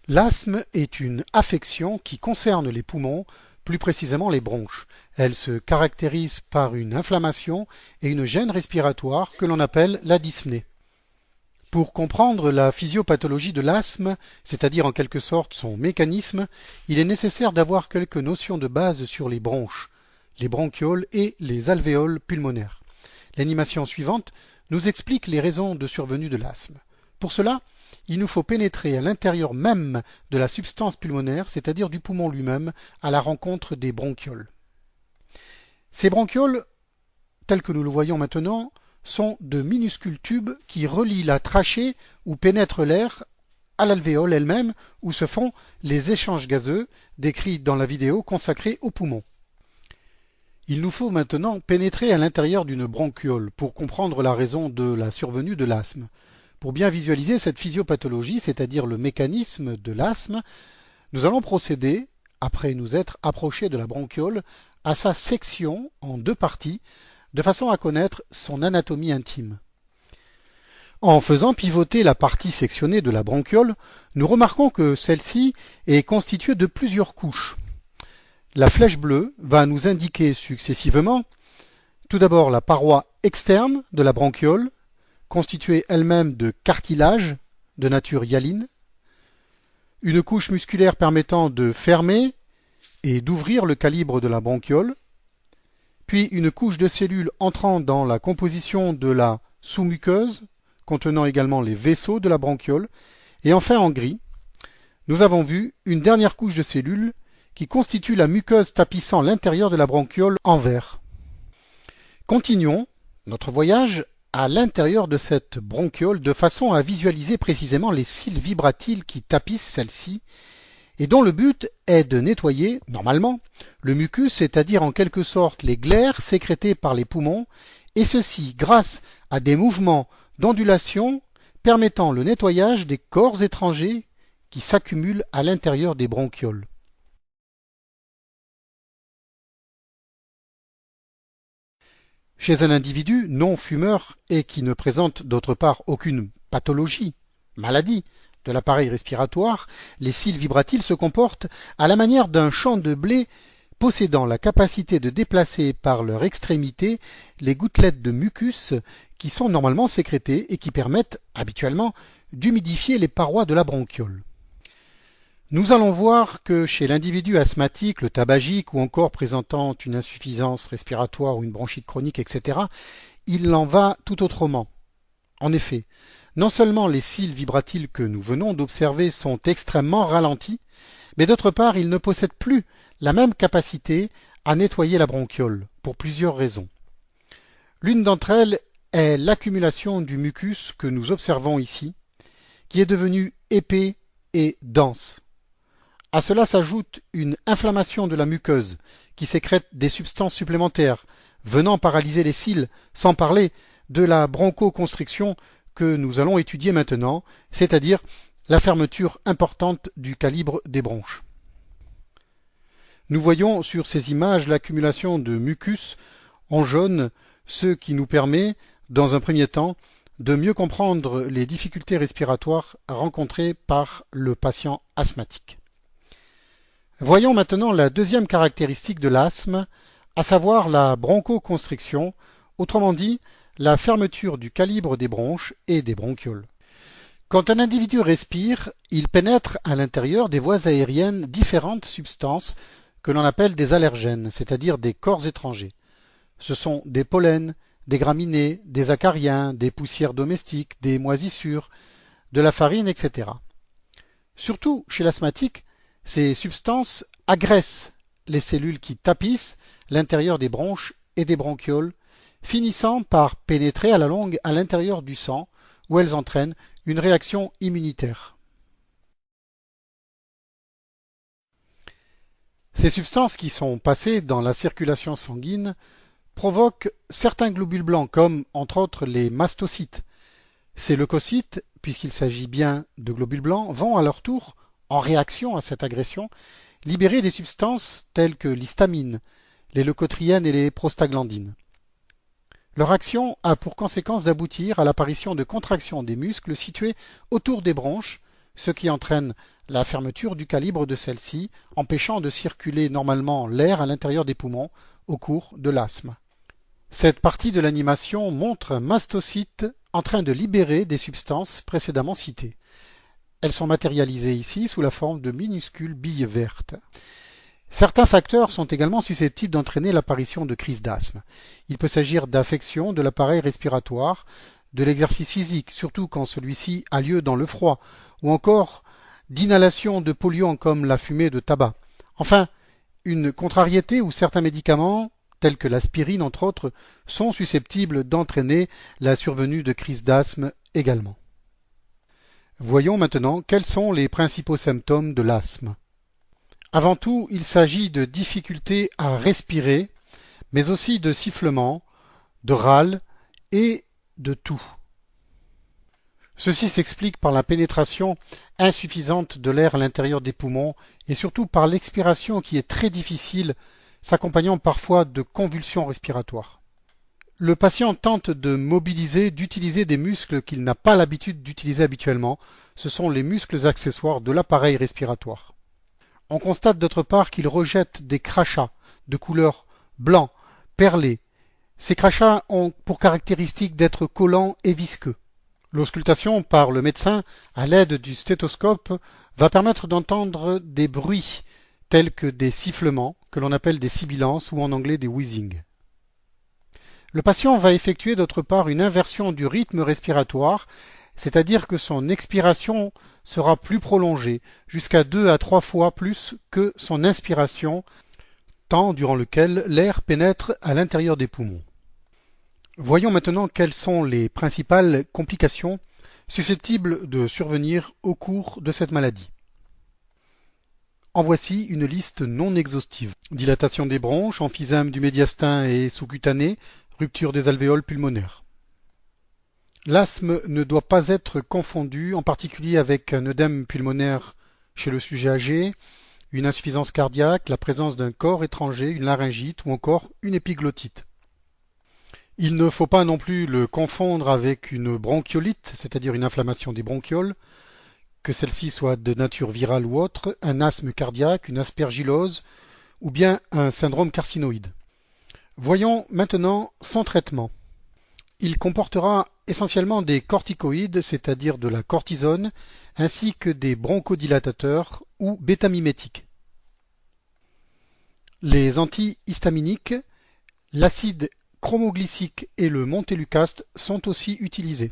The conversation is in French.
L'asthme est une affection qui concerne les poumons, plus précisément les bronches. Elle se caractérise par une inflammation et une gêne respiratoire que l'on appelle la dyspnée. Pour comprendre la physiopathologie de l'asthme, c'est-à-dire en quelque sorte son mécanisme, il est nécessaire d'avoir quelques notions de base sur les bronches, les bronchioles et les alvéoles pulmonaires. L'animation suivante nous explique les raisons de survenue de l'asthme. Pour cela, il nous faut pénétrer à l'intérieur même de la substance pulmonaire, c'est-à-dire du poumon lui-même, à la rencontre des bronchioles. Ces bronchioles, tels que nous le voyons maintenant, sont de minuscules tubes qui relient la trachée où pénètre l'air à l'alvéole elle-même où se font les échanges gazeux décrits dans la vidéo consacrée aux poumons. Il nous faut maintenant pénétrer à l'intérieur d'une bronchiole pour comprendre la raison de la survenue de l'asthme. Pour bien visualiser cette physiopathologie, c'est-à-dire le mécanisme de l'asthme, nous allons procéder, après nous être approchés de la bronchiole, à sa section en deux parties, de façon à connaître son anatomie intime. En faisant pivoter la partie sectionnée de la bronchiole, nous remarquons que celle-ci est constituée de plusieurs couches. La flèche bleue va nous indiquer successivement tout d'abord la paroi externe de la bronchiole, constituée elle-même de cartilage de nature hyaline, une couche musculaire permettant de fermer et d'ouvrir le calibre de la bronchiole, puis une couche de cellules entrant dans la composition de la sous-muqueuse, contenant également les vaisseaux de la bronchiole, et enfin en gris, nous avons vu une dernière couche de cellules qui constitue la muqueuse tapissant l'intérieur de la bronchiole en vert. Continuons notre voyage à l'intérieur de cette bronchiole de façon à visualiser précisément les cils vibratiles qui tapissent celle-ci et dont le but est de nettoyer, normalement, le mucus, c'est-à-dire en quelque sorte les glaires sécrétées par les poumons, et ceci grâce à des mouvements d'ondulation permettant le nettoyage des corps étrangers qui s'accumulent à l'intérieur des bronchioles. Chez un individu non fumeur et qui ne présente d'autre part aucune pathologie, maladie, de l'appareil respiratoire, les cils vibratiles se comportent à la manière d'un champ de blé possédant la capacité de déplacer par leur extrémité les gouttelettes de mucus qui sont normalement sécrétées et qui permettent habituellement d'humidifier les parois de la bronchiole. Nous allons voir que chez l'individu asthmatique, le tabagique ou encore présentant une insuffisance respiratoire ou une bronchite chronique, etc., il en va tout autrement. En effet, non seulement les cils vibratiles que nous venons d'observer sont extrêmement ralentis, mais d'autre part, ils ne possèdent plus la même capacité à nettoyer la bronchiole, pour plusieurs raisons. L'une d'entre elles est l'accumulation du mucus que nous observons ici, qui est devenu épais et dense. À cela s'ajoute une inflammation de la muqueuse, qui sécrète des substances supplémentaires, venant paralyser les cils, sans parler de la bronchoconstriction que nous allons étudier maintenant, c'est-à-dire la fermeture importante du calibre des bronches. Nous voyons sur ces images l'accumulation de mucus en jaune, ce qui nous permet, dans un premier temps, de mieux comprendre les difficultés respiratoires rencontrées par le patient asthmatique. Voyons maintenant la deuxième caractéristique de l'asthme, à savoir la bronchoconstriction, autrement dit, la fermeture du calibre des bronches et des bronchioles. Quand un individu respire, il pénètre à l'intérieur des voies aériennes différentes substances que l'on appelle des allergènes, c'est-à-dire des corps étrangers. Ce sont des pollens, des graminées, des acariens, des poussières domestiques, des moisissures, de la farine, etc. Surtout chez l'asthmatique, ces substances agressent les cellules qui tapissent l'intérieur des bronches et des bronchioles, finissant par pénétrer à la longue à l'intérieur du sang, où elles entraînent une réaction immunitaire. Ces substances qui sont passées dans la circulation sanguine provoquent certains globules blancs, comme entre autres les mastocytes. Ces leucocytes, puisqu'il s'agit bien de globules blancs, vont à leur tour, en réaction à cette agression, libérer des substances telles que l'histamine, les leucotriènes et les prostaglandines. Leur action a pour conséquence d'aboutir à l'apparition de contractions des muscles situés autour des bronches, ce qui entraîne la fermeture du calibre de celle-ci, empêchant de circuler normalement l'air à l'intérieur des poumons au cours de l'asthme. Cette partie de l'animation montre un mastocyte en train de libérer des substances précédemment citées. Elles sont matérialisées ici sous la forme de minuscules billes vertes. Certains facteurs sont également susceptibles d'entraîner l'apparition de crises d'asthme. Il peut s'agir d'affections de l'appareil respiratoire, de l'exercice physique, surtout quand celui-ci a lieu dans le froid, ou encore d'inhalation de polluants comme la fumée de tabac. Enfin, une contrariété où certains médicaments, tels que l'aspirine entre autres, sont susceptibles d'entraîner la survenue de crises d'asthme également. Voyons maintenant quels sont les principaux symptômes de l'asthme. Avant tout, il s'agit de difficultés à respirer, mais aussi de sifflements, de râles et de toux. Ceci s'explique par la pénétration insuffisante de l'air à l'intérieur des poumons et surtout par l'expiration qui est très difficile, s'accompagnant parfois de convulsions respiratoires. Le patient tente de mobiliser, d'utiliser des muscles qu'il n'a pas l'habitude d'utiliser habituellement. Ce sont les muscles accessoires de l'appareil respiratoire. On constate d'autre part qu'il rejette des crachats de couleur blanc, perlé. Ces crachats ont pour caractéristique d'être collants et visqueux. L'auscultation par le médecin à l'aide du stéthoscope va permettre d'entendre des bruits tels que des sifflements, que l'on appelle des sibilances ou en anglais des wheezing. Le patient va effectuer d'autre part une inversion du rythme respiratoire, c'est-à-dire que son expiration sera plus prolongée, jusqu'à 2 à 3 fois plus que son inspiration, temps durant lequel l'air pénètre à l'intérieur des poumons. Voyons maintenant quelles sont les principales complications susceptibles de survenir au cours de cette maladie. En voici une liste non exhaustive. Dilatation des bronches, emphysème du médiastin et sous-cutané, rupture des alvéoles pulmonaires. L'asthme ne doit pas être confondu, en particulier avec un œdème pulmonaire chez le sujet âgé, une insuffisance cardiaque, la présence d'un corps étranger, une laryngite ou encore une épiglottite. Il ne faut pas non plus le confondre avec une bronchiolite, c'est-à-dire une inflammation des bronchioles, que celle-ci soit de nature virale ou autre, un asthme cardiaque, une aspergillose ou bien un syndrome carcinoïde. Voyons maintenant son traitement. Il comportera essentiellement des corticoïdes, c'est-à-dire de la cortisone, ainsi que des bronchodilatateurs ou bêta-mimétiques. Les antihistaminiques, l'acide chromoglycique et le montelukast sont aussi utilisés.